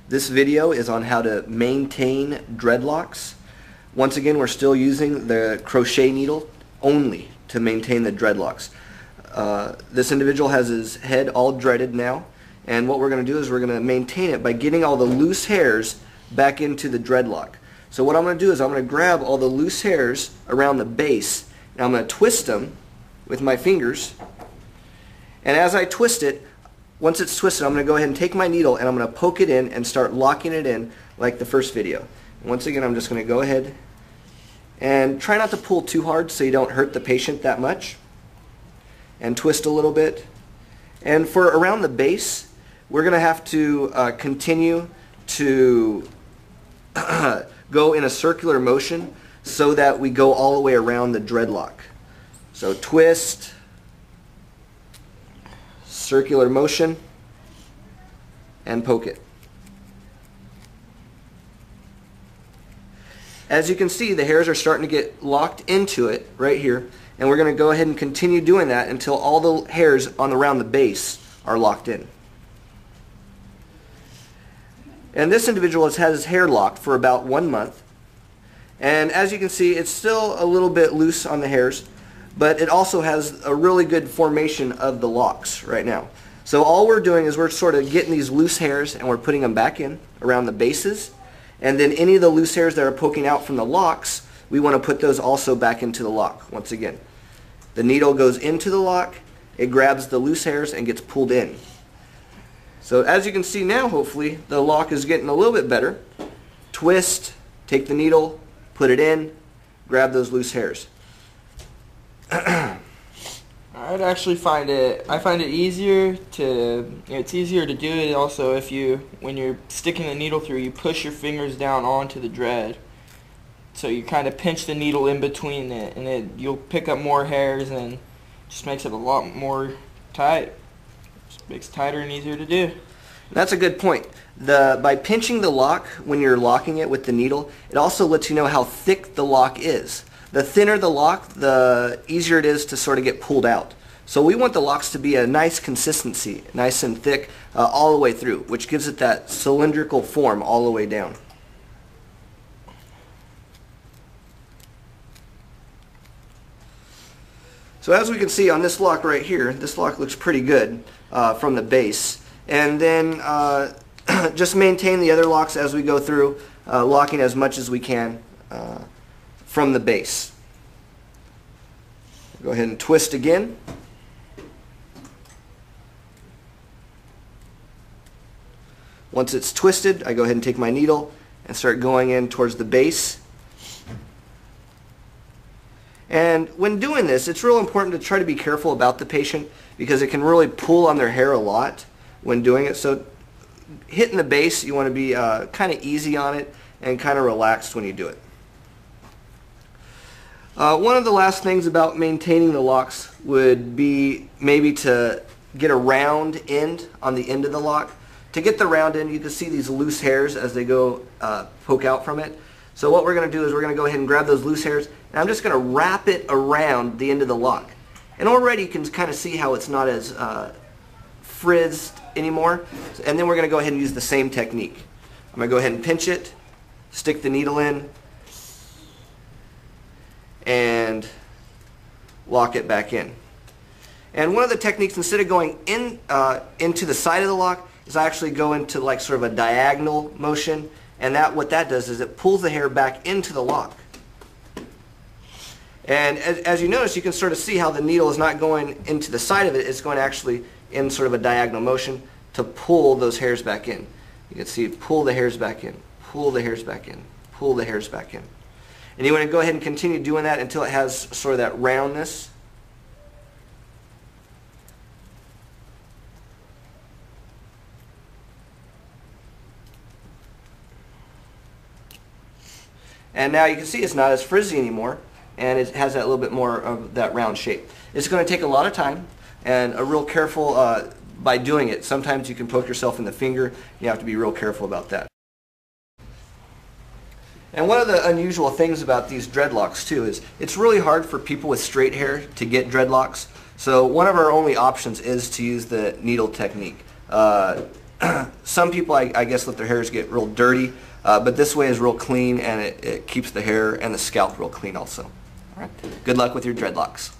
This video is on how to maintain dreadlocks. Once again, we're still using the crochet needle only to maintain the dreadlocks. This individual has his head all dreaded now, and what we're going to do is we're going to maintain it by getting all the loose hairs back into the dreadlock. So what I'm going to do is I'm going to grab all the loose hairs around the base, and I'm going to twist them with my fingers. And as I twist it, once it's twisted, I'm going to go ahead and take my needle and I'm going to poke it in and start locking it in like the first video. And once again, I'm just going to go ahead and try not to pull too hard so you don't hurt the patient that much. And twist a little bit. And for around the base, we're going to have to continue to go in a circular motion so that we go all the way around the dreadlock. So twist, circular motion, and poke it. As you can see, the hairs are starting to get locked into it right here, and we're going to go ahead and continue doing that until all the hairs on around the base are locked in. And this individual has had his hair locked for about 1 month, and as you can see, it's still a little bit loose on the hairs, but it also has a really good formation of the locks right now. So all we're doing is we're sort of getting these loose hairs and we're putting them back in around the bases, and then any of the loose hairs that are poking out from the locks, we want to put those also back into the lock once again. The needle goes into the lock, it grabs the loose hairs and gets pulled in. So as you can see now, hopefully the lock is getting a little bit better. Twist, take the needle, put it in, grab those loose hairs. I'd actually find it easier to, it's easier to do it also if when you're sticking the needle through, you push your fingers down onto the dread. So you kind of pinch the needle in between it, and you'll pick up more hairs, and just makes it a lot more tight. Just makes it tighter and easier to do. That's a good point. By pinching the lock when you're locking it with the needle, it also lets you know how thick the lock is. The thinner the lock, the easier it is to sort of get pulled out. So we want the locks to be a nice consistency, nice and thick all the way through, which gives it that cylindrical form all the way down. So as we can see on this lock right here, this lock looks pretty good from the base. And then just maintain the other locks as we go through, locking as much as we can from the base. Go ahead and twist again. Once it's twisted, I go ahead and take my needle and start going in towards the base. And when doing this, it's real important to try to be careful about the patient because it can really pull on their hair a lot when doing it. So hitting the base, you want to be kind of easy on it and kind of relaxed when you do it. One of the last things about maintaining the locks would be maybe to get a round end on the end of the lock. To get the round end, you can see these loose hairs as they go poke out from it. So what we're going to do is we're going to go ahead and grab those loose hairs, and I'm just going to wrap it around the end of the lock. And already you can kind of see how it's not as frizzed anymore. And then we're going to go ahead and use the same technique. I'm going to go ahead and pinch it, stick the needle in, and lock it back in. And one of the techniques, instead of going in into the side of the lock, is I actually go into like sort of a diagonal motion, and what that does is it pulls the hair back into the lock. And as you notice, you can sort of see how the needle is not going into the side of it, it's going actually in sort of a diagonal motion to pull those hairs back in. You can see pull the hairs back in, pull the hairs back in, pull the hairs back in. And you want to go ahead and continue doing that until it has sort of that roundness. And now you can see it's not as frizzy anymore, and it has that little bit more of that round shape. It's going to take a lot of time and a real careful by doing it. Sometimes you can poke yourself in the finger. You have to be real careful about that. And one of the unusual things about these dreadlocks too is it's really hard for people with straight hair to get dreadlocks. So one of our only options is to use the needle technique. Some people, I guess, let their hairs get real dirty, but this way is real clean, and it keeps the hair and the scalp real clean also. All right. Good luck with your dreadlocks.